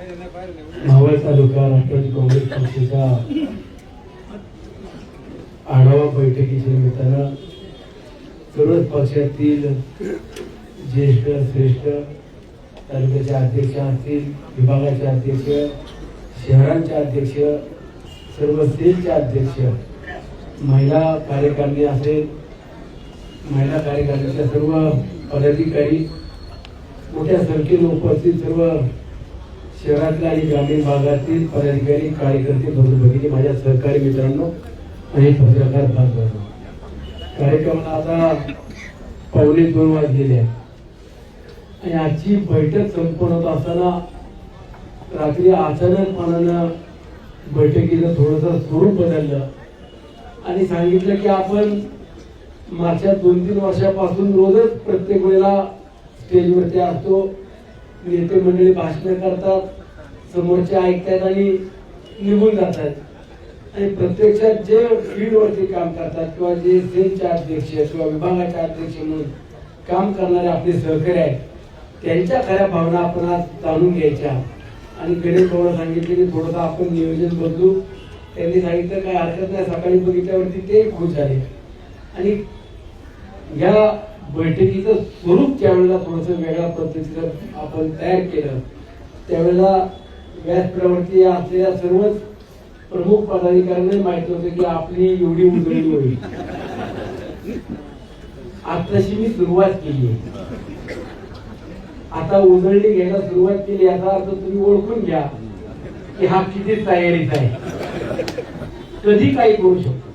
मावळ तालुका राष्ट्रवादी काँग्रेस पक्षाच्या आढावा बैठकीच्या निमित्तानं सर्वच पक्षातील ज्येष्ठ श्रेष्ठ तालुक्याचे अध्यक्ष असतील, विभागाचे अध्यक्ष, शहरांचे अध्यक्ष, सर्व सेलचे अध्यक्ष, महिला कार्यकारिणी असेल, महिला कार्यकारिणीच्या सर्व पदाधिकारी, मोठ्या संख्येने उपस्थित सर्व शहरातल्या आणि ग्रामीण भागातील पदाधिकारी, कार्यकर्ते, बंधू भगिनी, माझ्या सहकारी मित्रांनो आणि पत्रकार बांधवांनो, कार्यक्रमाला आता 1:45 वाजलेले आहे आणि आजची बैठक संपन्न होत असताना रात्री अचानकपणानं बैठकीचं थोडंसं स्वरूप बदललं आणि सांगितलं की आपण मागच्या 2-3 वर्षापासून रोजच प्रत्येक वेळेला स्टेजवरती असतो, नेते मंडळी भाषण करतात, समोरचे ऐकतात आणि निघून जातात आणि प्रत्यक्षात जे फील्डवरती काम करतात किंवा जे सेलचे अध्यक्ष किंवा विभागाचे अध्यक्ष म्हणून काम करणारे आपले सहकारी आहेत त्यांच्या खऱ्या भावना आपण आज जाणून घ्यायच्या. आणि गणेश भाऊला सांगितले की थोडंसं आपण नियोजन बदलू. त्यांनी सांगितलं काय हरकत नाही, सकाळी बघितल्यावरती ते खुश झाले. आणि या बैठकीचं स्वरूप ज्यावेळेला थोडंसं वेगळ्या पद्धतीचं आपण तयार केलं त्यावेळेला व्यासपीठावरती असलेल्या सर्वच प्रमुख पदाधिकाऱ्यांना माहिती होतं की आपली एवढी उजळणी होईल. आताशी मी सुरुवात केली, आता उजळणी घ्यायला सुरुवात केली याचा अर्थ तुम्ही ओळखून घ्या की हा किती तयारीचा आहे, कधी काही करू शकतो.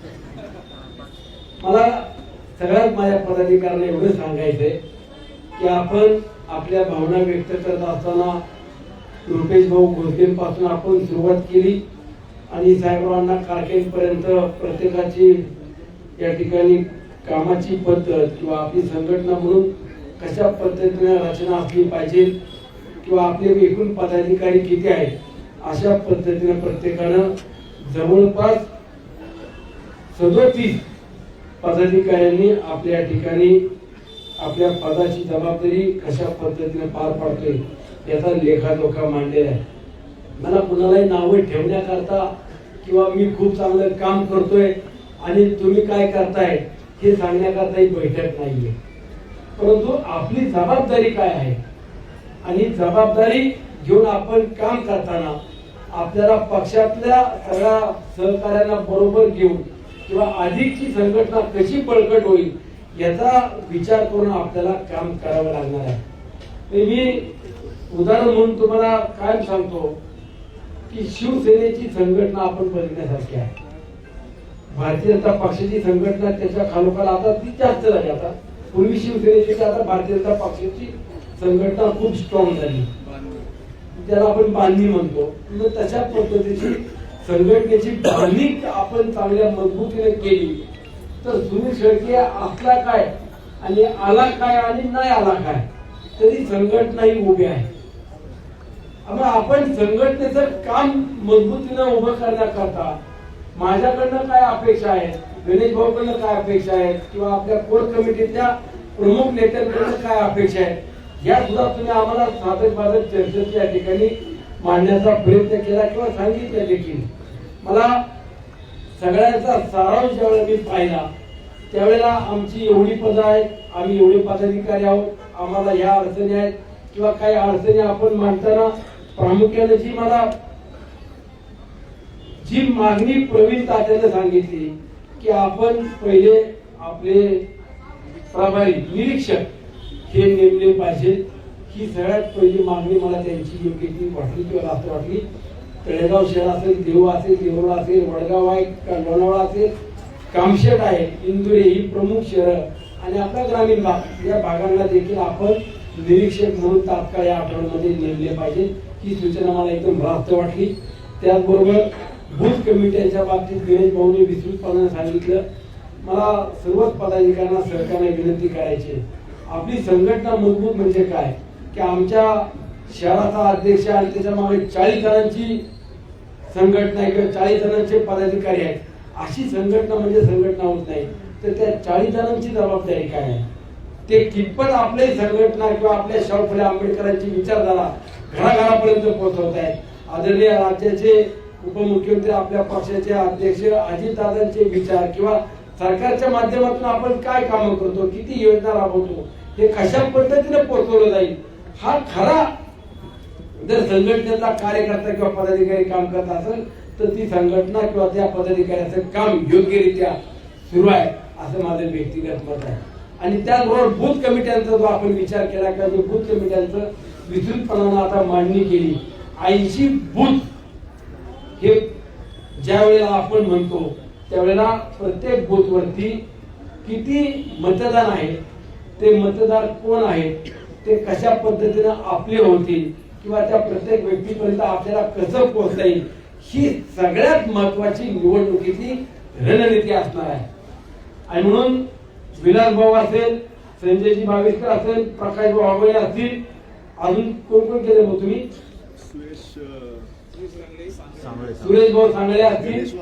मला सगळ्यात माझ्या पदाधिकाऱ्यांना एवढं सांगायचंय की आपण आपल्या भावना व्यक्त करत असताना रुपेश भाऊ घोषणेपासून आपण सुरुवात केली आणि साहेबरावांना कारखेपर्यंत प्रत्येकाची या ठिकाणी कामाची पद्धत किंवा आपली संघटना म्हणून कशा पद्धतीने रचना असली पाहिजे किंवा आपले एकूण पदाधिकारी किती आहेत अशा पद्धतीने प्रत्येकानं जवळपास 37 पदाधिकाऱ्यांनी आपल्या ठिकाणी आपल्या पदाची जबाबदारी कशा पद्धतीने पार पाडतोय याचा लेखाजोखा मांडलेला आहे. मला कुणालाही नावे ठेवण्याकरता किंवा मी खूप चांगलं काम करतोय आणि तुम्ही काय करताय हे सांगण्याकरता ही बैठक नाहीये, परंतु आपली जबाबदारी काय आहे आणि जबाबदारी घेऊन आपण काम करताना आपल्याला पक्षातल्या सगळ्या सहकार्यांना बरोबर घेऊन किंवा अधिकची संघटना कशी बळकट होईल याचा विचार करून आपल्याला काम करावं लागणार आहे. मी उदाहरण म्हणून तुम्हाला काय सांगतो की शिवसेनेची संघटना आपण बघण्यासारखी आहे. भारतीय जनता पक्षाची संघटना त्याच्या खालोखाल आता ती जास्त झाली. आता पूर्वी शिवसेनेची आता भारतीय जनता पक्षाची संघटना खूप स्ट्रॉंग झाली, त्याला आपण बांधणी म्हणतो. तशा पद्धतीची संघटनेची बांधणी आपण चांगल्या मजबूतीने केली तर सुनील शेळके असला काय आणि आला काय आणि नाही आला काय तरी संघटना ही उभी आहे. आपण संघटनेचं काम मजबूतीने उभं करण्याकरता माझ्याकडनं काय अपेक्षा आहेत, गणेश भाऊकडनं काय अपेक्षा आहेत किंवा आपल्या कोर कमिटीतल्या प्रमुख नेत्यांकडनं काय अपेक्षा आहेत या सुद्धा तुम्ही आम्हाला साधक बाधक चर्चेत या ठिकाणी मांडण्याचा प्रयत्न केला किंवा सांगितलं देखील. मला सगळ्यांचा सारांश ज्यावेळेला मी पाहिला त्यावेळेला आमची एवढी पदं आहेत, आम्ही एवढे पदाधिकारी आहोत, आम्हाला ह्या अडचणी आहेत किंवा काही अडचणी आपण मांडताना प्रामुख्याने जी मागणी प्रवीण तात्याने सांगितली की आपण पहिले आपले प्रभारी निरीक्षक हे नेमले पाहिजे, ही सगळ्यात पहिली मागणी मला त्यांची योग्य ती वाटली किंवा रास्त वाटली. तळेगाव शहर असेल, देऊ असेल, देवळा असेल, वडगाव आहे, लोणावळा असेल, कामशेत आहे, इंदुरी ही प्रमुख शहरं आणि आपला ग्रामीण भाग या भागांना देखील आपण निरीक्षक म्हणून तात्काळ या आठवड्यामध्ये नेमले पाहिजे. ही सूचना मला एकदम रास्त वाटली. त्याचबरोबर बूथ कमिट्यांच्या बाबतीत गणेश भाऊने विस्तृतपणे सांगितलं. मला सर्वच पदाधिकाऱ्यांना सहकार्याने विनंती करायची, आपली संघटना मजबूत म्हणजे काय की आमच्या शहराचा अध्यक्ष आणि त्याच्या मागे 40 जणांची संघटना आहे किंवा 40 जणांचे पदाधिकारी आहेत अशी संघटना म्हणजे संघटना होत नाही. तर त्या 40 जणांची जबाबदारी काय आहे, ते कितपत आपली संघटना किंवा आपल्या शाहू फुले आंबेडकरांची विचारधारा घराघरापर्यंत पोहोचवत आहेत आदरणीय राज्याचे उपमुख्यमंत्री आपल्या पक्षाचे अध्यक्ष अजितदादांचे विचार किंवा सरकारच्या माध्यमातून आपण काय काम करतो, किती योजना राबवतो, हे कशा पद्धतीने पोहोचवलं जाईल, हा खरा जर संघटनेतला कार्यकर्ता किंवा पदाधिकारी काम करत असेल तर ती संघटना किंवा त्या पदाधिकाऱ्याचं काम योग्यरित्या सुरू आहे असं माझं व्यक्तिगत मत आहे. आणि त्याचबरोबर बूथ कमिट्यांचा जो आपण विचार केला किंवा जो बूथ कमिट्यांचं विस्तृतपणानं आता मांडणी केली, 80 बूथ हे ज्या वेळेला आपण म्हणतो त्यावेळेला प्रत्येक बूथ वरती किती मतदान आहे, ते मतदार कोण आहेत, ते कशा पद्धतीने आपले होतील किंवा त्या प्रत्येक व्यक्तीपर्यंत आपल्याला कसं पोहोचता येईल, ही सगळ्यात महत्वाची निवडणुकीची रणनीती असणार आहे. आणि म्हणून विलास भाऊ असेल, संजयजी बाविस्कर असेल, प्रकाश भाऊ आगोळे असतील, अजून कोण कोण केले मग तुम्ही, सुरेश भाऊ सांगळे असतील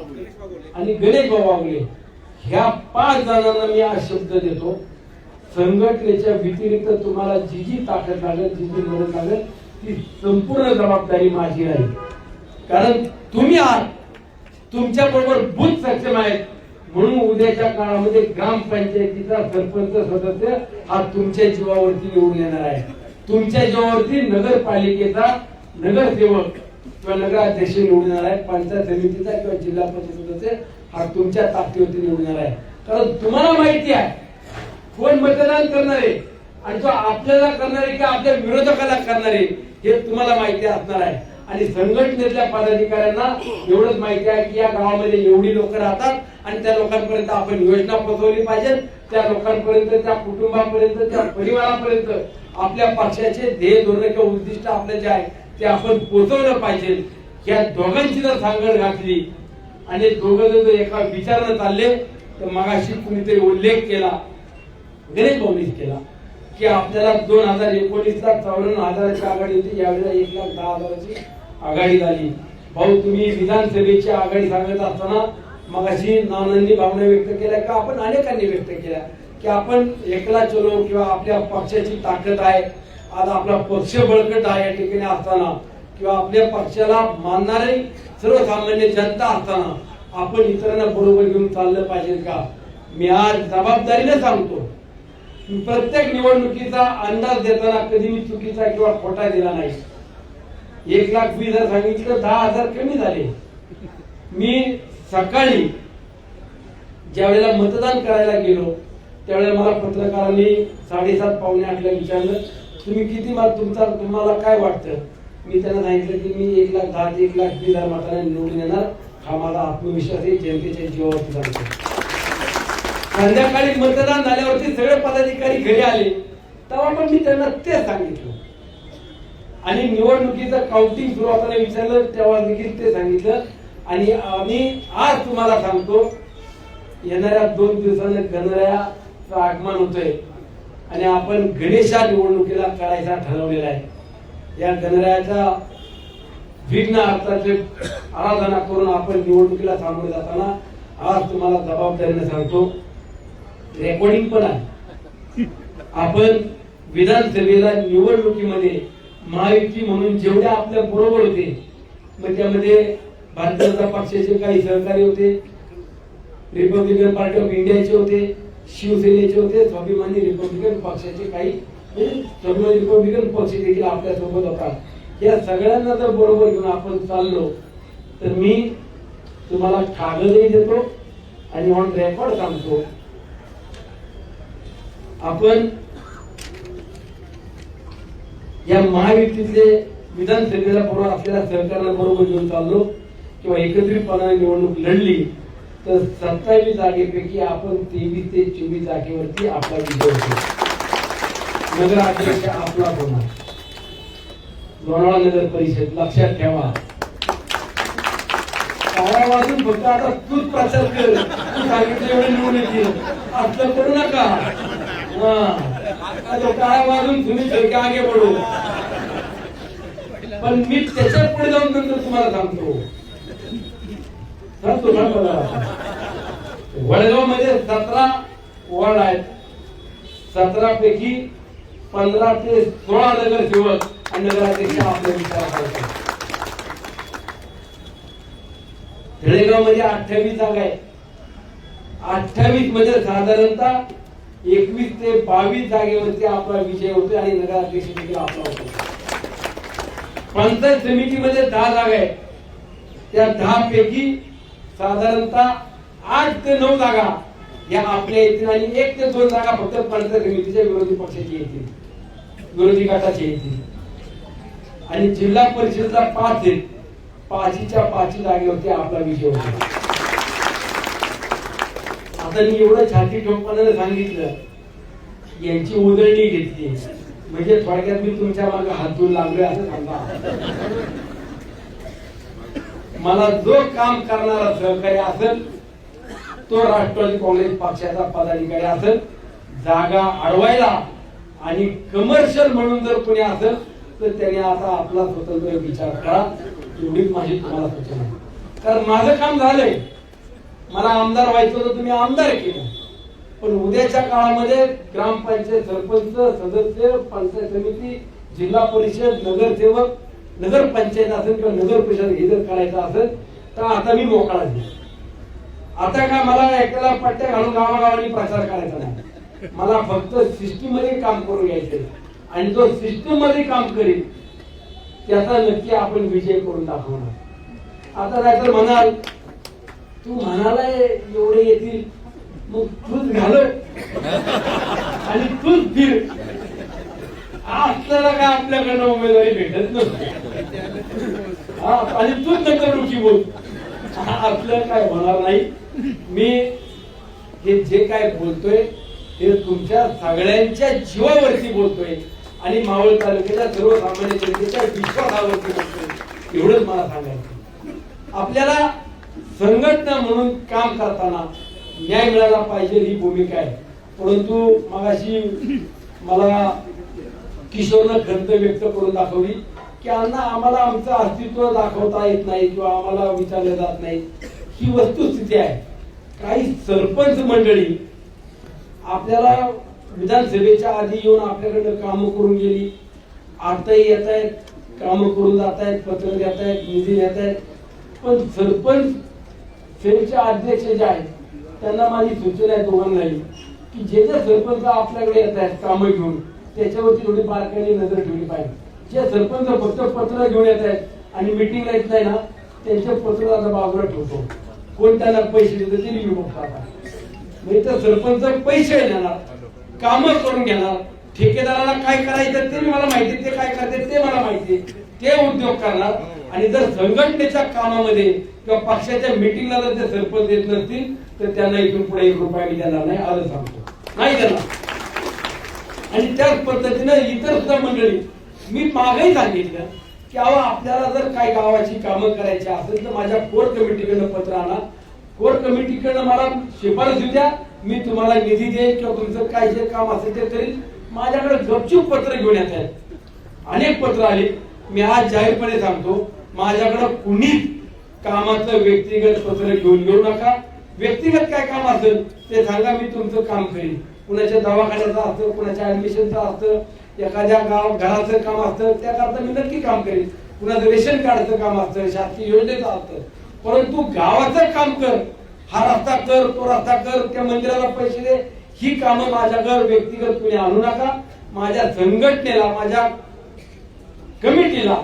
आणि गणेश भाऊ आगोळे, ह्या 5 जणांना मी आज शब्द देतो, संघटनेच्या व्यतिरिक्त तुम्हाला जी जी ताकद लागेल, जी जी मदत लागेल, ती संपूर्ण जबाबदारी माझी राहील. कारण तुम्ही आहात, तुमच्या बरोबर बूथ सक्षम आहेत, म्हणून उद्याच्या काळामध्ये ग्रामपंचायतीचा सरपंच सदस्य हा तुमच्या जीवावरती निवडून येणार आहे. तुमच्या जीवावरती नगरपालिकेचा नगरसेवक किंवा नगराध्यक्ष निवडून येणार आहे. पंचायत समितीचा किंवा जिल्हा परिषद सदस्य हा तुमच्या ताकदीवरती निवडून येणार आहे. कारण तुम्हाला माहिती आहे कोण मतदान करणार आहे आणि तो आपल्याला करणार आहे की आपल्या विरोधकाला करणार आहे हे तुम्हाला माहिती असणार आहे. आणि संघटनेतल्या पदाधिकाऱ्यांना एवढंच माहिती आहे की या गावामध्ये एवढी लोक राहतात आणि त्या लोकांपर्यंत आपण योजना पोहोचवली पाहिजे, त्या लोकांपर्यंत, त्या कुटुंबापर्यंत, त्या परिवारापर्यंत आपल्या पक्षाचे ध्येय धोरण किंवा उद्दिष्ट आपले जे आहे ते आपण पोहोचवलं पाहिजे. या दोघांची जर सांगड घातली आणि दोघं जर एका विचारानं चालले तर मगाशी कुणीतरी उल्लेख केला, गणेश भाऊनीच केला की आपल्याला 2019ला 54,000ची आघाडी होती, यावेळेला 1,10,000ची आघाडी झाली. भाऊ तुम्ही विधानसभेची आघाडी सांगत असताना मगाशी नानांनी भावना व्यक्त केल्या का आपण अनेकांनी व्यक्त केल्या की आपण एकला चलो किंवा आपल्या पक्षाची ताकद आहे, आज आपला पक्ष बळकट आहे या ठिकाणी असताना किंवा आपल्या पक्षाला मानणारे सर्वसामान्य जनता असताना आपण इतरांना बरोबर घेऊन चाललं पाहिजे का. मी आज जबाबदारीने सांगतो, प्रत्येक निवडणुकीचा अंदाज देताना कधी मी चुकीचा किंवा खोटा दिला नाही. 1,20,000 सांगितलं, 10,000 कमी झाले. मी सकाळी ज्या वेळेला मतदान करायला गेलो त्यावेळेला मला पत्रकारांनी 7:30 पावणे 8ला विचारलं तुम्ही किती मार्क तुम्हाला काय वाटतं. मी त्यांना सांगितलं की मी 1,10,000 ते 1,20,000 मतांनी निवडून येणार, हा माझा आत्मविश्वास आहे, जनतेच्या जीवावरती सांगतो. संध्याकाळी मतदान झाल्यावरती सगळे पदाधिकारी घरी आले तेव्हा पण मी त्यांना ते सांगितलं आणि निवडणुकीचं काउंटिंग सुरू होताना विचारलं तेव्हा देखील ते सांगितलं. आणि आम्ही आज तुम्हाला सांगतो येणाऱ्या 2 दिवसांनी गणरायाचं आगमन होतंय आणि आपण गणेशा निवडणुकीला करायचा ठरवलेला आहे. या गणरायाचा विघ्न अर्थाचे आराधना करून आपण निवडणुकीला सामोरे जाताना आज तुम्हाला जबाबदारीने सांगतो, रेकॉर्डिंग पण आहे, आपण विधानसभेला निवडणुकीमध्ये महायुती म्हणून जेवढे आपल्या बरोबर होते मग त्यामध्ये भारतीय जनता पक्षाचे काही सहकारी होते, रिपब्लिकन पार्टी ऑफ इंडियाचे होते, शिवसेनेचे होते, स्वाभिमानी रिपब्लिकन पक्षाचे काही स्वाभिमानी रिपब्लिकन पक्ष देखील आपल्या सोबत होता. या सगळ्यांना जर बरोबर घेऊन आपण चाललो तर मी तुम्हाला कागदही देतो आणि ऑन रेकॉर्ड सांगतो, आपण या महायुतीतले विधानसभेला बरोबर आपल्याला सरकारला बरोबर घेऊन चाललो किंवा एकत्रितपणाने निवडणूक लढली तर 27 जागेपैकी आपण 23 ते 24 जागेवरती आपला विजय होतो. नगराध्यक्ष आपला होणार. लोणावळा नगर परिषद लक्षात ठेवा, वाजून फक्त आता तूच प्रचार कर, तू सांगितलं एवढे निवडून येतील असं करू नका. टाळ्या वाजून तुम्ही आगे बढू. पण मी त्याच्या पुढे जाऊन नंतर तुम्हाला सांगतो, वडगाव मध्ये 17 वॉर्ड आहेत, 17 पैकी 15 ते 16 नगरसेवक आणि नगराध्यक्ष आपल्या विचार करतात. धळेगाव मध्ये 28 जागा आहे. 28 मध्ये साधारणतः 21 ते 22 जागेवरती आपला विजय होतो आणि नगराध्यक्ष देखील आपला होतो. पंचायत समितीमध्ये 10 जागा आहेत. त्या 10 पैकी साधारणतः 8 ते 9 जागा या आपल्या येतील आणि 1 ते 2 जागा फक्त पंचायत समितीच्या विरोधी पक्षाची येतील, विरोधी गटाची येतील. आणि जिल्हा परिषदेला 5 आहेत. 5च्या 5 जागेवरती आपला विजय होतो. आता मी एवढं छाती ठोकपणाने सांगितलं, यांची उजळणी घेतली म्हणजे थोडक्यात मी तुमच्या मागे हात धुवून लागलोय असं सांगा. मला जो काम करणारा सहकारी असेल तो राष्ट्रवादी काँग्रेस पक्षाचा पदाधिकारी असेल, जागा अडवायला आणि कमर्शियल म्हणून जर कोणी असेल तर त्याने आता आपला स्वतंत्र विचार करा, एवढीच माझी तुम्हाला सूचना आहे. कारण माझं काम झालंय, मला आमदार व्हायचं होतं, तुम्ही आमदार केलं, पण उद्याच्या काळामध्ये ग्रामपंचायत सरपंच, सदस्य, पंचायत समिती, जिल्हा परिषद, नगरसेवक, नगरपंचायत असेल किंवा नगर परिषद हे जर करायचं असेल तर आता मी मोकळा आहे. आता काय मला एकाला पट्ट्या घालून गावागावांनी प्रचार करायचा नाही. मला फक्त सिस्टीम मध्ये काम करून घ्यायचंय आणि जो सिस्टीम मध्ये काम करेल त्याचा नक्की आपण विजय करून दाखवणार. आता नाहीतर म्हणाल तू म्हणाला एवढे येतील मग तूच घाल आणि तूच फिर, आपल्याला काय आपल्याकडनं उमेदवारी भेटत नसते आणि तूच नंतर रुची बोल, आपल्याला काय होणार नाही. मी हे जे काय बोलतोय हे तुमच्या सगळ्यांच्या जीवावरती बोलतोय आणि मावळ तालुक्याच्या सर्वसामान्य जनतेच्या विश्वासावरती बोलतोय, एवढंच मला सांगायचं. आपल्याला संघटना म्हणून काम करताना न्याय मिळाला पाहिजे ही भूमिका आहे. परंतु मगाशी मला किशोरनं खंत व्यक्त करून दाखवली की अण्णा आम्हाला आमचं अस्तित्व दाखवता येत नाही किंवा आम्हाला विचारलं जात नाही. ही वस्तुस्थिती आहे. काही सरपंच मंडळी आपल्याला विधानसभेच्या आधी येऊन आपल्याकडे काम करून गेली, आताही येत आहेत, काम करून जात आहेत, पत्र देत आहेत, निधी देत आहेत. पण सरपंच सेनेचे अध्यक्ष जे आहेत त्यांना माझी सूचना आहे दोघांनाही की जे जे सरपंच आपल्याकडे येत आहेत काम घेऊन त्याच्यावरती थोडी बारकाईने नजर ठेवली पाहिजे. जे सरपंच फक्त पत्र घेऊन येत आहेत आणि मिटिंगला येत नाही ना त्यांचे पत्र आता बाजूला ठेवतो, कोण त्यांना पैसे देतं ते लिहू बघतात. म्हणजे तर सरपंच पैसे देणार, काम करून घेणार, ठेकेदाराला काय करायचं ते मला माहिती, ते काय करते ते मला माहिती, ते उद्योग करणार. आणि जर संघटनेच्या कामामध्ये किंवा पक्षाच्या मिटिंगला जर ते सरपंच देत नसतील तर त्यांना इथून पुढे 1 रुपया मी देणार नाही, आलं सांगतो, नाही देणार. आणि त्याच पद्धतीने इतर सुद्धा मंडळी मी मागेही सांगितलं की अहो आपल्याला जर काही गावाची कामं करायची असेल तर माझ्या कोर कमिटीकडनं पत्र आणा, कोर कमिटीकडनं मला शिफारस देऊ द्या, मी तुम्हाला निधी देईन किंवा तुमचं काय जे काम असेल ते करीन. माझ्याकडे गपचूप पत्र घेऊन येत आहेत, अनेक पत्र आले. मी आज जाहीरपणे सांगतो माझ्याकडे कुणीच कामाचं व्यक्तिगत पत्र घेऊन येऊ नका. व्यक्तिगत काय काम असेल ते सांगा, मी तुमचं काम करीन. कुणाच्या दवाखान्याचं असतं, कुणाच्या ऍडमिशनचं असतं, एखाद्या घराचं काम असतं त्याकरता मी नक्की काम करेन. कुणाचं रेशन कार्डचं काम असतं, शासकीय योजनेचं असतं. परंतु गावाचं काम कर, हा रस्ता कर, तो रस्ता कर, त्या मंदिराला पैसे दे, ही कामं माझ्याकडे व्यक्तिगत कुणी आणू नका. माझ्या संघटनेला, माझ्या कमिटीला,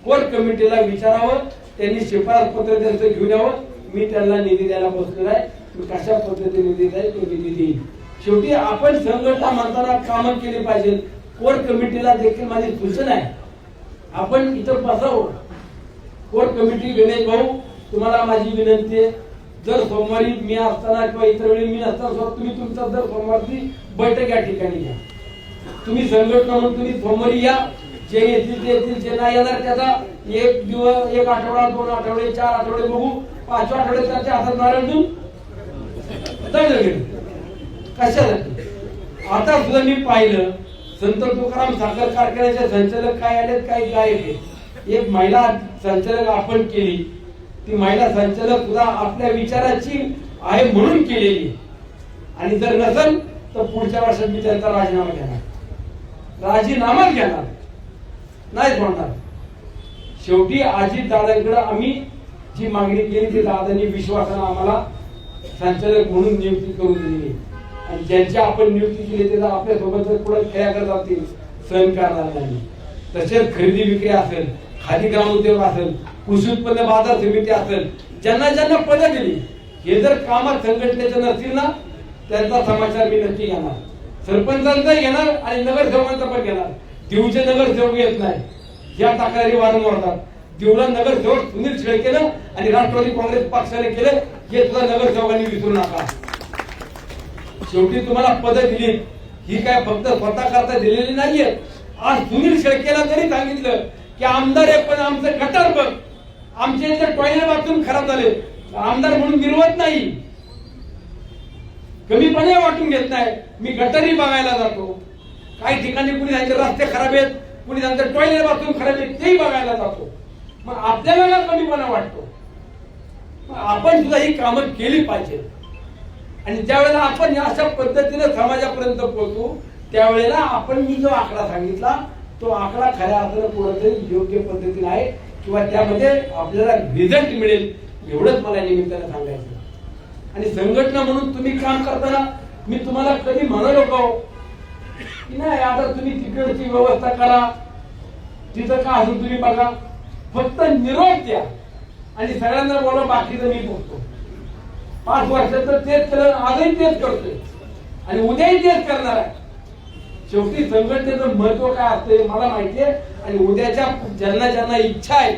कोर कमिटीला विचारावं, त्यांनी शिफारस पत्र त्यांचं घेऊन यावं. मी त्यांना निधी द्यायला बसलेला आहे, मी कशा पद्धतीने निधी द्यायला तो निधी देईल. शेवटी आपण संघटना म्हणताना कामं केली पाहिजे. कोर कमिटीला देखील माझी सूचना आहे, आपण इथं बसावं. कोर कमिटी गणेश भाऊ तुम्हाला माझी विनंती आहे, जर सोमवारी मी असताना किंवा इतर वेळी मी नसताना तुम्ही तुमचा दर सोमवारची बैठक या ठिकाणी घ्या. तुम्ही संघटना म्हणून तुम्ही सोमवारी या, जे येतील ते येतील, जे नाही येणार त्याचा 1 दिवस, 1 आठवडा, 2 आठवडे, 4 आठवडे बघू, 5व्या आठवड्यात त्याच्या हातात नारळ देऊन कशासाठी. आता सुद्धा मी पाहिलं संत तुकाराम साखर कारखान्याचे संचालक काय आलेत, काही गायब. एक महिला संचालक आपण केली, ती महिला संचालक सुद्धा आपल्या विचाराची आहे म्हणून केलेली. आणि जर नसेल तर पुढच्या वर्षात मी त्यांचा राजीनामा घेणार नाही सोडणार. शेवटी अजित दादांकडे आम्ही जी मागणी केली ती दादांनी विश्वासानं आम्हाला संचालक म्हणून नियुक्ती करून दिली आणि ज्यांची आपण नियुक्ती केली ते आपल्या सोबत पुढे खेळा करत असतील सहन करणार नाही. तसेच खरेदी विक्री असेल, खादी ग्रामोद्योग असेल, कृषी उत्पन्न बाजार समिती असेल, ज्यांना ज्यांना पदं दिली हे जर कामात संघटनेचे नसतील ना त्यांचा समाचार मी नक्की घेणार, सरपंचांचा घेणार आणि नगरसेवकांचा पण घेणार. देऊचे नगरसेवक येत नाही या तक्रारी वारंवार होतात. देऊला नगरसेवक सुनील शेळकेनं आणि राष्ट्रवादी काँग्रेस पक्षाने केलं हे सुद्धा नगरसेवकांनी विसरू नका. शेवटी तुम्हाला पदं दिली ही काय फक्त स्वतः करता दिलेली नाहीये. आज सुनील शेळकेला जरी सांगितलं की आमदार आहे पण आमचं गटार बघ, आमच्या इथे टॉयलेट बाथरूम खराब झाले, आमदार म्हणून मिरवत नाही, कमीपणे वाटून घेत नाही, मी गटारी बघायला जातो. काही ठिकाणी कुणी त्यांचे रस्ते खराब आहेत, कुणी त्यांचं टॉयलेट बाथरूम खराब आहेत तेही बघायला जातो. मग आपल्याला कमीपणा वाटतो. आपण सुद्धा ही कामं केली पाहिजे आणि ज्यावेळेला आपण अशा पद्धतीने समाजापर्यंत पोहोचू त्यावेळेला आपण मी जो आकडा सांगितला तो आकडा खऱ्या अर्थानं कुठेतरी योग्य पद्धतीने आहे किंवा त्यामध्ये आपल्याला रिझल्ट मिळेल एवढंच मला निमित्तानं सांगायचं. आणि संघटना म्हणून तुम्ही काम करताना मी तुम्हाला कधी म्हणू नको की नाही आता तुम्ही तिकडची व्यवस्था करा, तिथं का अजून तुम्ही बघा, फक्त निरोप द्या आणि सगळ्यांना बोला बाकीचं मी बघतो. 5 वर्षाचं तेच केलं, आजही तेच करतोय आणि उद्याही तेच करणार आहे. शेवटी संघटनेचं महत्व काय असते मला माहितीये आणि उद्याच्या ज्यांना ज्यांना इच्छा आहे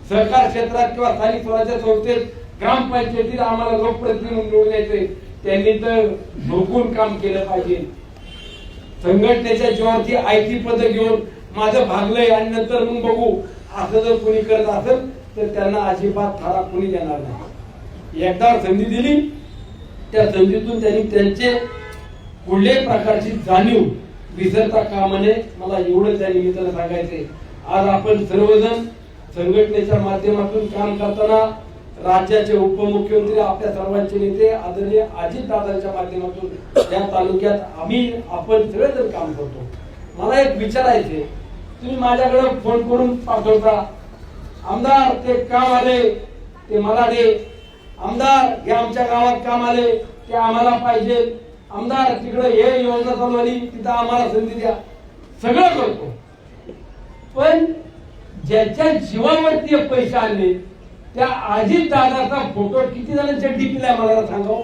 सहकार क्षेत्रात किंवा स्थानिक स्वराज्य संस्थेत ग्रामपंचायतीत आम्हाला लोकप्रतिनिधी निवडून द्यायचे त्यांनी तर झोकून काम केलं पाहिजे. संघटनेच्या जीवावरती आयटी पद घेऊन माझं भागलंय आणि नंतर मग बघू असं जर कोणी करत असेल तर त्यांना अजिबात थारा कोणी देणार नाही. एकदा संधी दिली त्या संधीतून त्यांनी त्यांचे कुठल्याही प्रकारची जाणीव विसरता कामा नये. मला एवढं त्या निमित्तानं सांगायचे. आज आपण सर्वजण संघटनेच्या माध्यमातून काम करताना राज्याचे उपमुख्यमंत्री आपल्या सर्वांचे नेते आदरणीय अजितदादांच्या माध्यमातून या तालुक्यात आपण सगळेजण काम करतो. मला एक विचारायचे, तुम्ही माझ्याकडे फोन करून पाठवता आमदार ते काम आले ते मला दे, आमदार हे आमच्या गावात काम आले ते आम्हाला पाहिजे, आमदार तिकडे हे योजना चालू आली तिथं आम्हाला संधी द्या, सगळं करतो. पण ज्याच्या जीवावरती पैसे आणले त्या अजित दादाचा फोटो किती जणांच्या डीपीला आहे मला सांगा,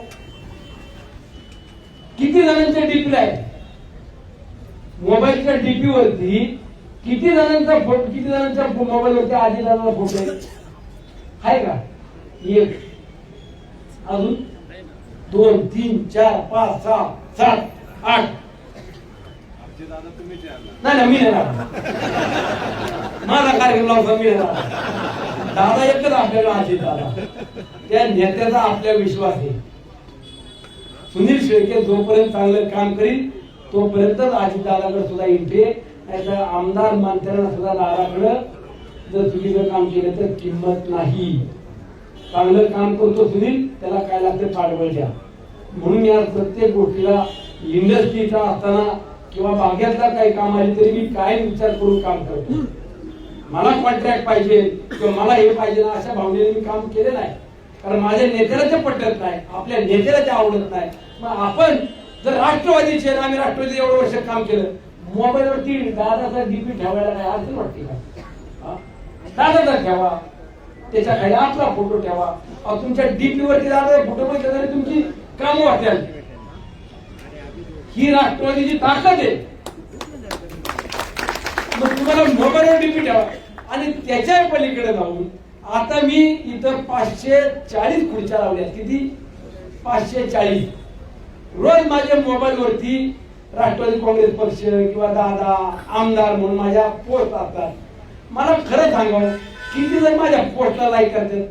किती जणांच्या डीपीला आहे? मोबाईलच्या डीपी वरती किती जणांचा फोटो, किती जणांच्या मोबाईल वरती अजित दादाचा फोटो आहे का? एक, अजून 2, 3, 4, 5, 6, 7, 8. नाही मी येणार, माझा कार्यक्रम लावता मी येणार. दादा एकच आपल्याला अजित दादा, त्या नेत्याचा आपल्या विश्वास आहे. सुनील शेळके जोपर्यंत चांगलं काम करील तोपर्यंतच अजित दादाकडे सुद्धा इंटे, नाहीतर आमदार मंत्र्यांना सुद्धा दादाकडं जर चुकीचं काम केलं तर किंमत नाही. चांगलं काम करतो सुनील, त्याला काय लागतं पाठबळ द्या. म्हणून या प्रत्येक गोष्टीला इंडस्ट्रीचा असताना किंवा बागेतला काही काम आली तरी मी काय विचार करून काम करतो. मला कॉन्ट्रॅक्ट पाहिजे किंवा मला हे पाहिजे ना अशा भावनेने मी काम केले नाही, कारण माझ्या नेत्याला ते पटत नाही, आपल्या नेत्याला ते आवडत नाही. मग आपण जर राष्ट्रवादीचे आम्ही राष्ट्रवादी एवढं वर्ष काम केलं, मोबाईलवरती दादाचा डीपी ठेवायला काय अडचण वाटते का? दादाचा ठेवा, त्याच्या खाली आपला फोटो ठेवा. तुमच्या डीपी वरती दादा फोटो पण तुमची कामं वाटेल. ही राष्ट्रवादीची ताकद आहे. मग तुम्हाला मोबाईलवर डीपी ठेवा आणि त्याच्या पलीकडे जाऊन आता मी इथं 540 खुर्च्या लावल्या. किती? 540. रोज माझ्या मोबाईल वरती राष्ट्रवादी काँग्रेस पक्ष किंवा दादा आमदार म्हणून माझ्या पोस्ट असतात. मला खरं सांगावं किती जण माझ्या पोस्टला लाईक करतात?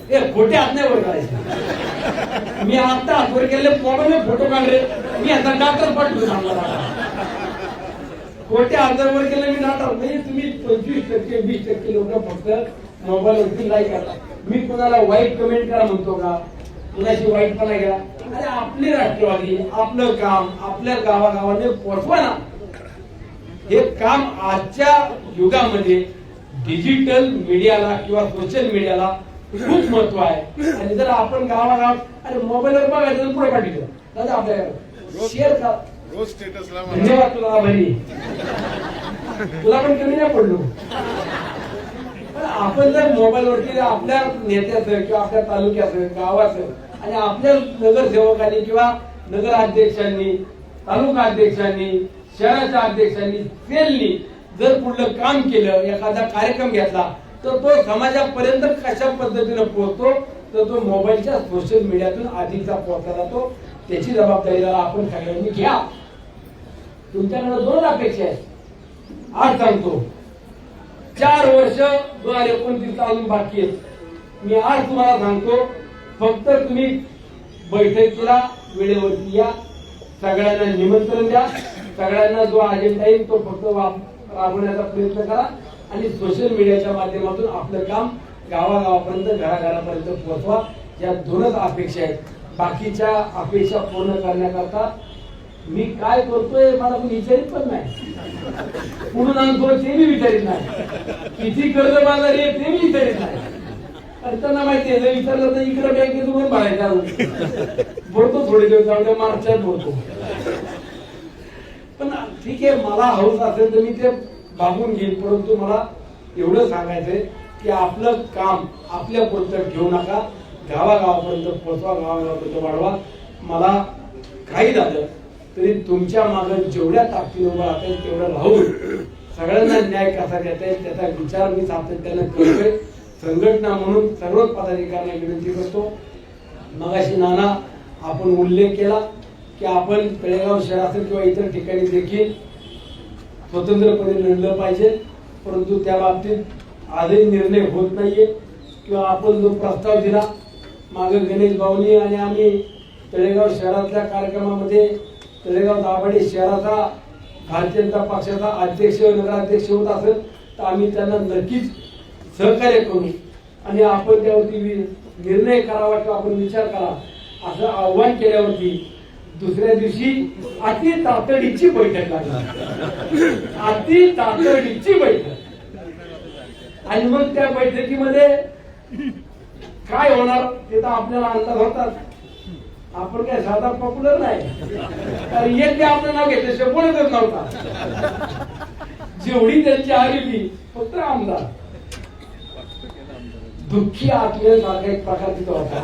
हे खोटे हात नाही वर करायचे. मी आता हातवर केले मोबाईल फोटो काढले, मी आता डॉक्टर पाठवून सांगला. खोटे हातावर केले मी डॉक्टर म्हणजे तुम्ही 25% 20% लोक फक्त मोबाईल वरती लाईक करता. मी कुणाला वाईट कमेंट करा म्हणतो का? कुणाशी वाईटपणा घ्या? अरे आपली राष्ट्रवादी आपलं काम आपल्या गावागावाने पोचवा ना. हे काम आजच्या युगामध्ये डिजिटल मीडियाला किंवा सोशल मीडियाला खूप महत्व आहे. आणि जर आपण गावागावात अरे मोबाईलवर बघायचं पुढे पाठवलं दादा आपल्या शेअर का रोज स्टेटसला धन्यवाद तुला भरी तुला पण कमी नाही पडलो. पण आपण जर मोबाईलवरती आपल्या नेत्याचं किंवा आपल्या तालुक्याचं गावाचं आणि आपल्या नगरसेवकांनी किंवा नगराध्यक्षांनी तालुका अध्यक्षांनी शहराच्या अध्यक्षांनी सेलनी जर पुढलं काम केलं एखादा कार्यक्रम घेतला तर तो समाजापर्यंत कशा पद्धतीने पोहोचतो तर तो मोबाईलच्या सोशल मीडियातून अधिकचा पोहोचला जातो. त्याची जबाबदारी आपण सगळ्यांनी घ्या. तुमच्याकडे 2 अपेक्षा आहेत. आज सांगतो 4 वर्ष 2029 अजून बाकी आहेत. मी आज तुम्हाला सांगतो फक्त तुम्ही बैठकीला वेळेवरती या. सगळ्यांना निमंत्रण द्या. सगळ्यांना जो अजेंडा येईल तो फक्त राबवण्याचा प्रयत्न करा आणि सोशल मीडियाच्या माध्यमातून आपलं काम गावागावापर्यंत घराघरापर्यंत पोहोचवा. या 2च अपेक्षा आहेत. बाकीच्या अपेक्षा पूर्ण करण्याकरता मी काय करतोय मला पण विचारित पण नाही. पुढून आणतो ते मी विचारित नाही. किती कर्ज बाजारी आहे ते मी विचारित नाही. त्यांना माहिती आहे विचारलं तर इकडे बँकेतून भरायचा भरतो थोडे दिवस जाऊन मार्चात भरतो. पण ठीक आहे मला हौस असेल तर मी ते भागून घेईल. परंतु मला एवढं सांगायचंय की आपलं काम आपल्या पुरतं ठेवू नका. गावागावापर्यंत पोहोचवा. गावागावापर्यंत वाढवा. मला काही झालं तरी तुमच्या मागे जेवढ्या ताकदीने उभं राहता येईल तेवढं राहून सगळ्यांना न्याय कसा देता येईल त्याचा विचार मी सातत्याने करतोय. संघटना म्हणून सर्व पदाधिकाऱ्यांना विनंती करतो. मगाशी नाना आपण उल्लेख केला की आपण तळेगाव शहर असेल किंवा इतर ठिकाणी देखील स्वतंत्रपणे लढलं पाहिजे. परंतु त्या बाबतीत आजही निर्णय होत नाहीये. किंवा आपण जो प्रस्ताव दिला मागे गणेश भाऊनी आणि आम्ही तळेगाव शहरातल्या कार्यक्रमामध्ये तळेगाव दाभाडे शहराचा भारतीय जनता पक्षाचा अध्यक्ष नगराध्यक्ष होत असेल तर आम्ही त्यांना नक्कीच सहकार्य करू आणि आपण त्यावरती निर्णय करावा किंवा आपण विचार करा असं आव्हान केल्यावरती दुसऱ्या दिवशी अति तातडीची बैठक लागली. अति तातडीची बैठक. आणि मग त्या बैठकीमध्ये काय होणार ते तर आपल्याला अंदाज होतात. आपण काय साधा पॉप्युलर नाही. कारण एक आपलं नाव घेतल्याशिवाय बोलतच नव्हता. जेवढी त्यांची आलेली फक्त आमदार दुःखी आत्म्यासारखा एक प्रकार तिथं होता.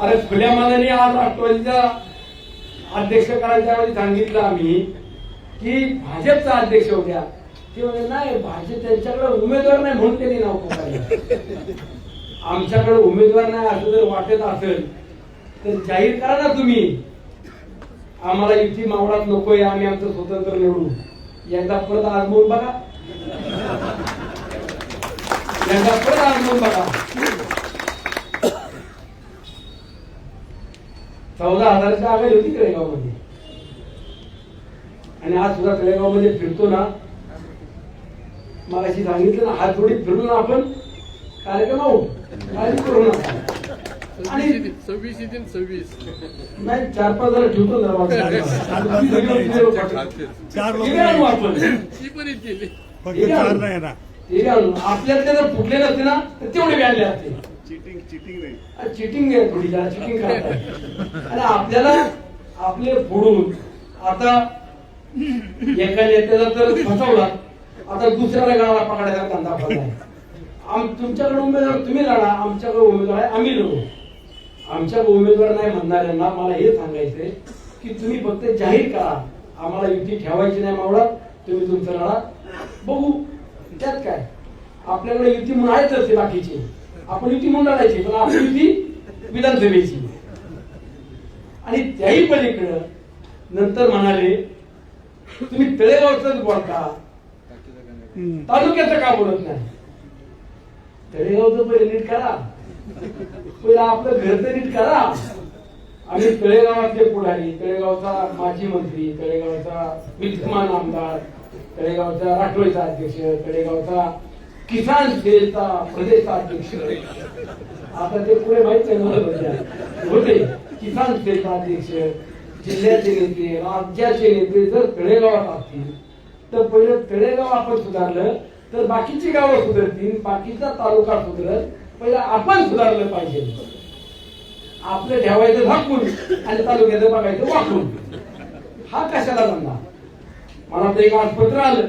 अरे खुल्या मनाने आज राष्ट्रवादीचा अध्यक्ष करायच्या वेळी सांगितलं आम्ही की भाजपचा अध्यक्ष होत्या. ते म्हणजे नाही भाजप त्यांच्याकडे उमेदवार नाही म्हणून त्यांनी नाव पुकारलं. आमच्याकडे उमेदवार नाही असं जर वाटत असेल तर जाहीर करा ना तुम्ही. आम्हाला युती मावळात नकोय. आम्ही आमचं स्वतंत्र निवडू. एकदा परत आजमवून बघा. एकदा परत आजमवून बघा. 14,000ची आघाडी होती तळेगाव मध्ये. आणि आज सुद्धा तळेगाव मध्ये फिरतो ना मगाशी सांगितलं ना हात जोडीत फिरून आपण कार्यक्रम आहोत. काळजी करू नका. आणि 26 नाही 4-5 जण ठेवतो आपल्यातले जर फुटले नसते ना तर तेवढे व्याजले असते. चिटिंग आहे थोडी चिटिंग करतात. आणि आपल्याला आपले फोडून आता एका नेत्याला तर फसवला आता दुसऱ्याला गावाला पकडायचा धंदा पडलाय. तुमच्याकडे उमेदवार तुम्ही लढा. आमच्याकडे उमेदवार आहे आम्ही लढू. आमच्याकडे उमेदवार नाही म्हणणाऱ्यांना मला हे सांगायचंय की तुम्ही फक्त जाहीर करा. आम्हाला युती ठेवायची नाही मावळा. तुम्ही तुमचं लढा बघू. त्यात काय आपल्याकडे युती म्हणून आहेच असते बाकीची. आपण युती म्हणून लढायची पण आपली युती विधानसभेची. आणि त्याही पलीकडं नंतर म्हणाले तुम्ही तळेगावच बोलता तालुक्याचं का बोलत नाही. तळेगावचं पहिले नीट करा. पहिलं आपलं घरचं नीट करा. आम्ही तळेगावातले पुढारी तळेगावचा माजी मंत्री तळेगावचा विद्यमान आमदार तळेगावचा राष्ट्रवादीचा अध्यक्ष तळेगावचा किसान सेलचा प्रदेशचा अध्यक्ष आता ते पुढे माहित नाही होते. किसान सेलचा अध्यक्ष जिल्ह्याचे नेते राज्याचे नेते जर तळेगावात असतील तर पहिलं तळेगाव आपण सुधारलं तर बाकीची गावं सुधारतील, बाकीचा तालुका सुधारल. पहिला आपण सुधारलं पाहिजे. आपलं ठेवायचं झाकून आणि तालुक्याचं बघायचं वाकून. हा कशाला धंदा? मला तर एक आज पत्र आलं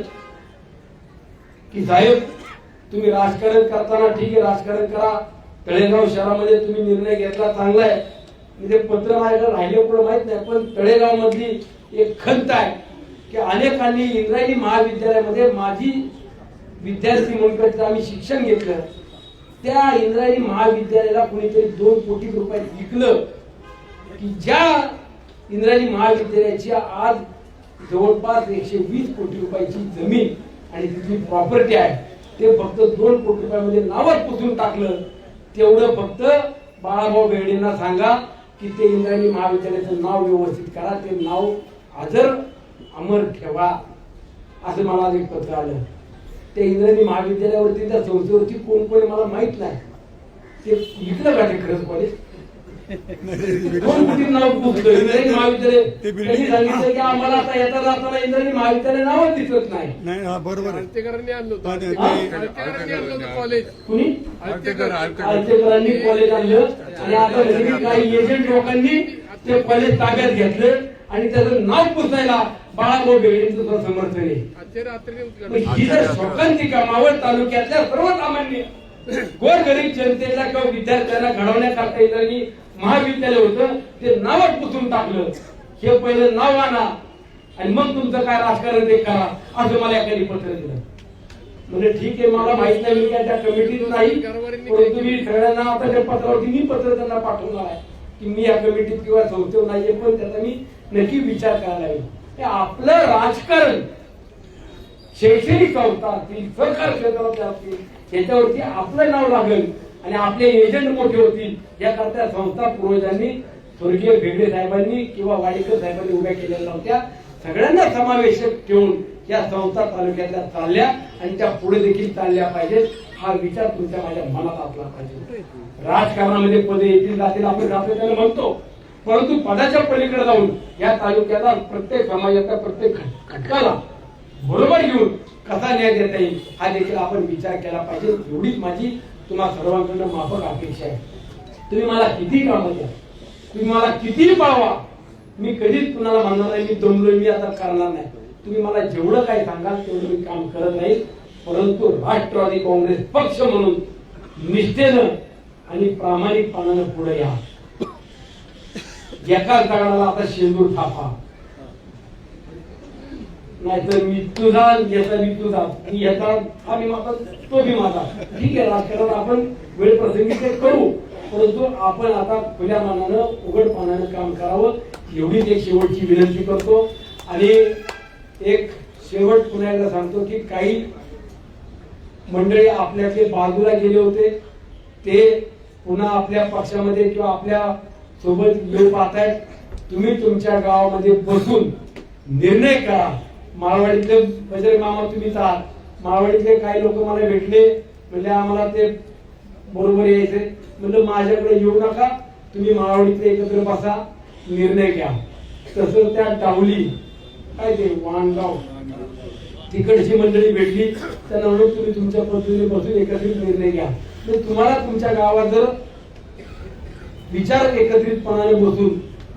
की साहेब तुम्ही राजकारण करताना ठीक आहे, राजकारण करा, तळेगाव शहरामध्ये तुम्ही निर्णय घेतला चांगला आहे. म्हणजे पत्र माझ्याकडे राहिलं पुढे माहित नाही, पण तळेगाव मधली एक खंत आहे की अनेकांनी इंद्रायणी महाविद्यालयामध्ये माझी विद्यार्थी म्हणून आम्ही शिक्षण घेतलं. त्या इंद्रायणी महाविद्यालयाला कुणीतरी 2 कोटी रुपयात विकलं की ज्या इंद्रायणी महाविद्यालयाची आज जवळपास 120 कोटी रुपयाची जमीन आणि तिथली प्रॉपर्टी आहे, ते फक्त 2 कोटी रुपयामध्ये नावात पुसून टाकलं. तेवढं फक्त बाळाभाऊ बेर्डेंना सांगा की ते इंद्रायणी महाविद्यालयाचं नाव व्यवस्थित करा, ते नाव अजर अमर ठेवा. असं मला आज एक पत्र आलं. त्या इंद्रायणी महाविद्यालयावरती त्या संस्थेवरती कोण कोण मला माहित नाही. ते विकलं का ते खरंच कॉलेज? 2 कोटी नाव पुसलं इंद्रायणी महाविद्यालय. त्यांनी सांगितलं की आम्हाला आता येता जाताना इंद्रायणी महाविद्यालय नावच दिसत नाही. बरोबर आलतेकरांनी आणलं होतं कॉलेज. कुणी? आलतेकर. आलतेकरांनी कॉलेज आणलं आणि आता काही एजंट लोकांनी ते कॉलेज ताब्यात घेतलं आणि त्याचं नाव पुसायला बाळाभाऊ बेर्डेंचं समर्थन आहे. ही जर शोकांतिका मावळ तालुक्यातल्या सर्वसामान्य गोरगरीब जनतेला किंवा विद्यार्थ्यांना घडवण्याकरता इंद्रायणी महाविद्यालय होतं, ते नावच पुसून टाकलं. हे पहिलं नाव आणा आणि मग तुमचं काय राजकारण ते करा, असं मला एखादी पत्र दिलं. म्हणजे ठीक आहे, मला माहित नाही, मी काय त्या कमिटीत नाही, परंतु मी सगळ्यांना आता त्या पत्रावरती मी पत्र त्यांना पाठवणार आहे की मी या कमिटीत किंवा संस्थेवर नाहीये, पण त्याचा मी नक्की विचार करायला हवा. आपलं राजकारण शैक्षणिक संस्था असतील, सरकार क्षेत्रातल्या असतील, याच्यावरती आपलं नाव लागेल आणि आपले एजंट मोठे होतील याकरता संस्था पूर्वजांनी स्वर्गीय भेगडे साहेबांनी किंवा वाडेकर साहेबांनी उभ्या केलेल्या नव्हत्या. सगळ्यांना समावेशक ठेवून या संस्था तालुक्यातल्या चालल्या आणि त्या पुढे देखील चालल्या पाहिजेत. हा विचार तुमच्या माझ्या मनात असला पाहिजे. राजकारणामध्ये पदे येतील जातील आपण सातत्याने म्हणतो, परंतु पदाच्या पलीकडे जाऊन या तालुक्याला प्रत्येक समाजाच्या प्रत्येक घटकाला बरोबर घेऊन कसा न्याय देता येईल हा देखील आपण विचार केला पाहिजे. एवढीच माझी तुम्हा सर्वांकडून माफक अपेक्षा आहे. तुम्ही मला किती कामं द्या, तुम्ही मला किती पाळवा, मी कधीच कुणाला म्हणणार नाही मी दमलोय, मी आता करणार नाही. तुम्ही मला जेवढं काही सांगाल तेवढं मी काम करत नाही. परंतु राष्ट्रवादी काँग्रेस पक्ष म्हणून निष्ठेनं आणि प्रामाणिकपणानं पुढे या. एकाच दगडाला आता शेंदूर थापा, नाहीतर मी तुझा याचा मी तुझा, मी याचा हा मी माझा तो मी माझा. ठीक आहे, राजकारण आपण वेळ प्रसंगी ते करू, परंतु आपण आता खुल्या मनानं उघडपणानं काम करावं एवढीच एक शेवटची विनंती करतो. आणि एक शेवट पुन्हा एकदा सांगतो की काही मंडळी आपल्यातले बाजूला गेले होते, ते पुन्हा आपल्या पक्षामध्ये किंवा आपल्या सोबत येऊ पाहतायत. तुम्ही तुमच्या गावामध्ये बसून निर्णय करा. माळवाडीतले बजरंग मामा तुम्हीच आहात. माळवाडीतले काही लोक मला भेटले, म्हणजे आम्हाला ते बरोबर यायचे. म्हणजे माझ्याकडे येऊ नका, तुम्ही माळवाडीतले एकत्र बसा, निर्णय घ्या. तसं त्या डावली काय ते वाणगाव तिकडची मंडळी भेटली, त्यांना म्हणून तुम्ही तुमच्या पद्धतीने बसून एकत्रित निर्णय घ्या. तुम्हाला तुमच्या गावात जर विचार एकत्रितपणाने बसून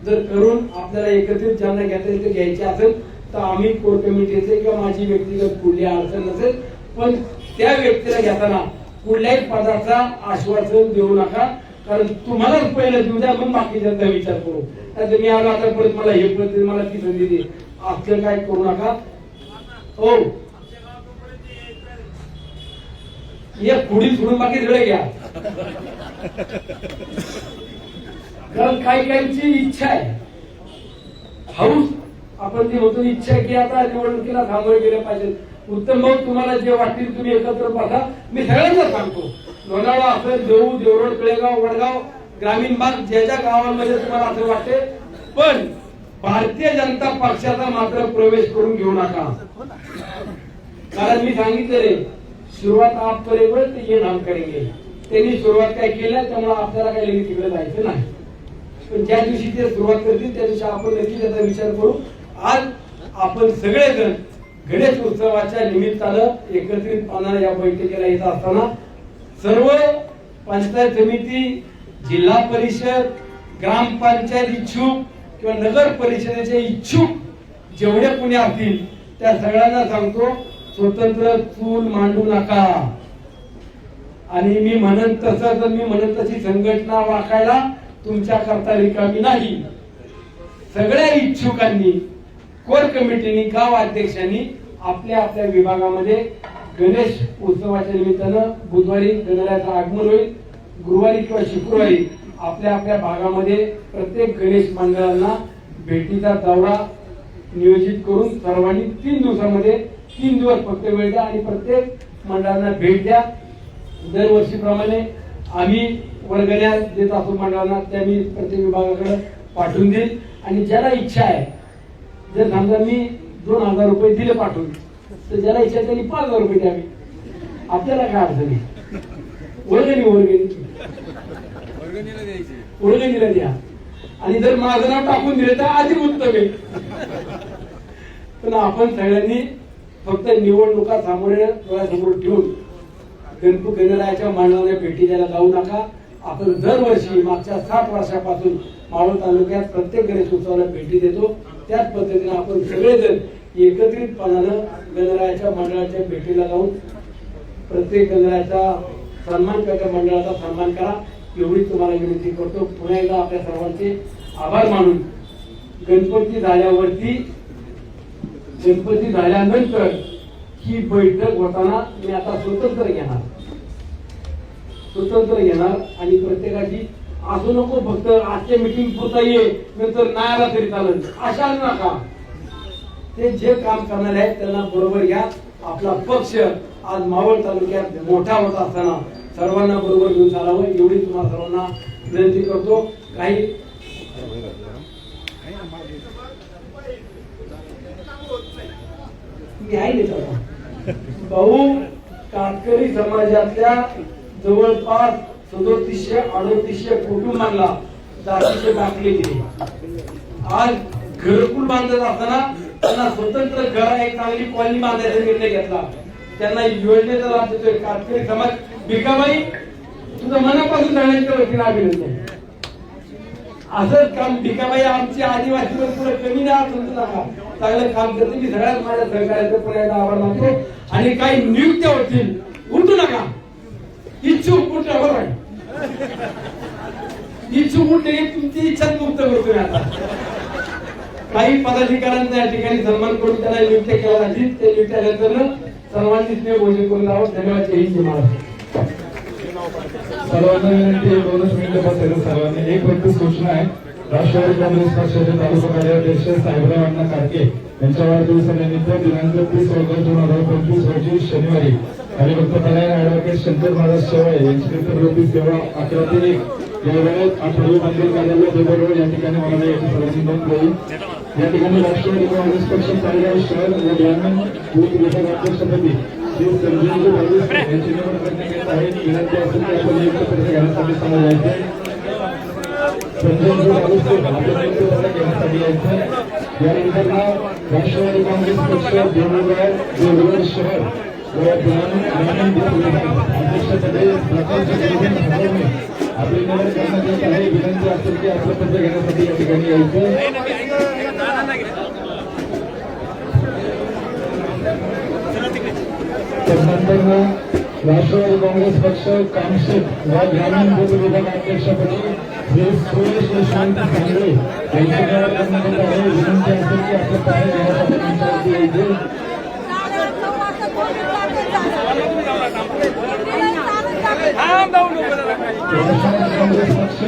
जर करून आपल्याला एकत्रित ज्यांना घेता येईल घ्यायचे असेल तर आम्ही कोर कमिटीचे किंवा माझी व्यक्तिगत कुठली अडचण नसेल, पण त्या व्यक्तीला घेताना कुठल्याही पदाचा आश्वासन देऊ नका, कारण तुम्हाला पहिलं देऊ द्या, मग बाकीच्यांचा विचार करू. तर मी आलो आता परत मला हे पद्धती मला ती संधी दे, असं काय करू नका. हो, एक पुढी सोडून बाकी सगळे घ्या. कारण काही काहींची इच्छा आहे, हाऊस आपण जे होतो इच्छा आहे की आता निवडणुकीला सामोरे गेले पाहिजे. उत्तम भाऊ, तुम्हाला जे वाटतील तुम्ही एकत्र बघा. मी सगळ्यांना सांगतो, लोणावळा असेल, देऊ, देवरोड, कळेगाव, वडगाव, ग्रामीण भाग ज्या ज्या गावांमध्ये तुम्हाला असं वाटते, पण भारतीय जनता पक्षाचा मात्र प्रवेश करून घेऊ नका. कारण मी सांगितले सुरुवात आप करेंगे तर ये नाम करेंगे. त्यांनी सुरुवात काय केल्या, त्यामुळे आपल्याला काही लगेच तिकडे जायचं नाही. पण ज्या दिवशी ते सुरुवात करतील त्या दिवशी आपण नक्की त्याचा विचार करू. आज आपण सगळेजण गणेश उत्सवाच्या निमित्तानं एकत्रितपणाने या बैठकीला येत असताना सर्व पंचायत समिती, जिल्हा परिषद, ग्रामपंचायत इच्छुक किंवा नगर परिषदेचे इच्छुक जेवढे कोणी असतील त्या सगळ्यांना सांगतो, स्वतंत्र चूल मांडू नका. आणि मी म्हणत तसं तर मी म्हणत तशी संघटना वाकायला तुमच्या करता रिकामी नाही. सगळ्या इच्छुकांनी, कोर कमिटीनी, गाव अध्यक्षांनी आपल्या आपल्या विभागामध्ये गणेश उत्सवाच्या निमित्तानं बुधवारी गणरायाचं आगमन होईल, गुरुवारी किंवा शुक्रवारी आपल्या आपल्या भागामध्ये प्रत्येक गणेश मंडळांना भेटीचा दौरा नियोजित करून सर्वांनी 3 दिवसामध्ये 3 दिवस फक्त वेळ द्या आणि प्रत्येक मंडळांना भेट द्या. दरवर्षीप्रमाणे आम्ही वर्गण्या देत असतो मंडळांना, त्या मी प्रत्येक विभागाकडे पाठवून देईल. आणि ज्याला इच्छा आहे, जर समजा मी 2000 रुपये दिले पाठवून, तर ज्याला इच्छा आहे त्यांनी 5000 रुपये द्यावे. आपल्याला काय अडचण आहे? वर्गणीला द्या. आणि जर माझं नाव टाकून दिले तर अधिक उत्तम आहे. पण आपण सगळ्यांनी फक्त निवडणुका डोळ्यासमोर ठेवून गणरायाच्या मंडळाला भेटी द्यायला जाऊ नका. आपण दरवर्षी मागच्या 60 वर्षापासून मावळ तालुक्यात प्रत्येक गणेश उत्सवाला भेटी देतो. त्याच पद्धतीने आपण सगळेजण एकत्रितपणानं गणरायाच्या मंडळाच्या भेटीला जाऊन प्रत्येक गणरायाचा सन्मान करता, मंडळाचा सन्मान करा, एवढी तुम्हाला विनंती करतो. पुन्हा एकदा आपल्या सर्वांचे आभार मानून गणपती झाल्यानंतर ही बैठक होताना मी आता स्वतंत्र घेणार आणि प्रत्येकाची असं नको फक्त आजच्या मीटिंग पुरता ये नंतर नाही आला तरी चालेल अशा नका. ते जे काम करणार आहेत त्यांना बरोबर घ्या. आपला पक्ष आज मावळ तालुक्यात मोठा होत असताना सर्वांना बरोबर घेऊन चालावं, एवढी तुम्हाला सर्वांना विनंती करतो. काही भाऊ, कातकरी समाजातल्या जवळपास 3700-3800 कुटुंबांना जातीचे दाखले दिले. आज घरकुल बांधत असताना त्यांना स्वतंत्र घर, एक चांगली कॉलनी बांधायचा निर्णय घेतला. त्यांना योजनेचा लाभ देतोय कातकरी समाज. भिकाबाई, तुझं मनापासून सगळ्यांच्या वतीने अभिनंदन. असंच काम भिकाबाई आमची आदिवासी पुढे कमी नाही समजू नका, चांगलं काम करते. मी सगळ्यात माझ्या सहकार्याचा पुन्हा आभार मानतो. आणि काही नियुक्त्या होतील, उठू नका. इच्छुक कुठे बरोबर इच्छुक कुठे तुमची इच्छा मुक्त करतो. आता काही पदाधिकाऱ्यांचा या ठिकाणी सन्मान करून त्यांना नियुक्त्या केल्या जातील. ते नियुक्त्या सर्वांनी स्नेह घोषित करून जावं. धन्यवाद. जय हिंद, जय महाराष्ट्र. सर्वांना विनंती आहे, 2 मिनिटं बसेल सर्वांनी. एक फक्त सूचना आहे, राष्ट्रवादी काँग्रेस पक्षाचे तालुका कार्याध्यक्ष साहेबराव अण्णा कारके यांच्या वाढदिवसानिमित्त दिनांक 30 ऑगस्ट 2025 रोजी शनिवारी हरिभक्तपरायण ऍडव्होकेट शंकर महाराज शेवाळे यांची नेतृत्वातील सेवा 11 ते 1 या वेळेत आठवडी मंदिर कार्यालय देवरोड या ठिकाणी होणार याची सर्वांनी नोंद घेईल. या ठिकाणी राष्ट्रवादी काँग्रेस पक्ष चाळीसगाव शहर व ग्रामीण बूथ विभागाध्यक्षपदी श्री संजयजी बावीस यांची निवड करण्यात येत आहे. विनंती असेल की आपण नियुक्त घेण्यासाठी समोर यायचे. संजयजी बावीस आपल्या नियुक्त घेण्यासाठी यायचं. यानंतर राष्ट्रवादी काँग्रेस पक्ष देवगड शहर व ग्रामीण बूथ विभाग अध्यक्षपदी आपली निवड करण्यात येत आहे. विनंती असेल की आपलं पत्र घेण्यासाठी या ठिकाणी यायचं. त्यानंतर राष्ट्रवादी काँग्रेस पक्ष कामशेत व ग्रामीण बूथ विभाग अध्यक्षपदी श्री सुरेश यशवंत सांगळे यांची निवड करण्यात येत आहे. विनंती असेल की आपलं पत्र घेण्यासाठी त्यांच्यावरती यायचे. काँग्रेस पक्ष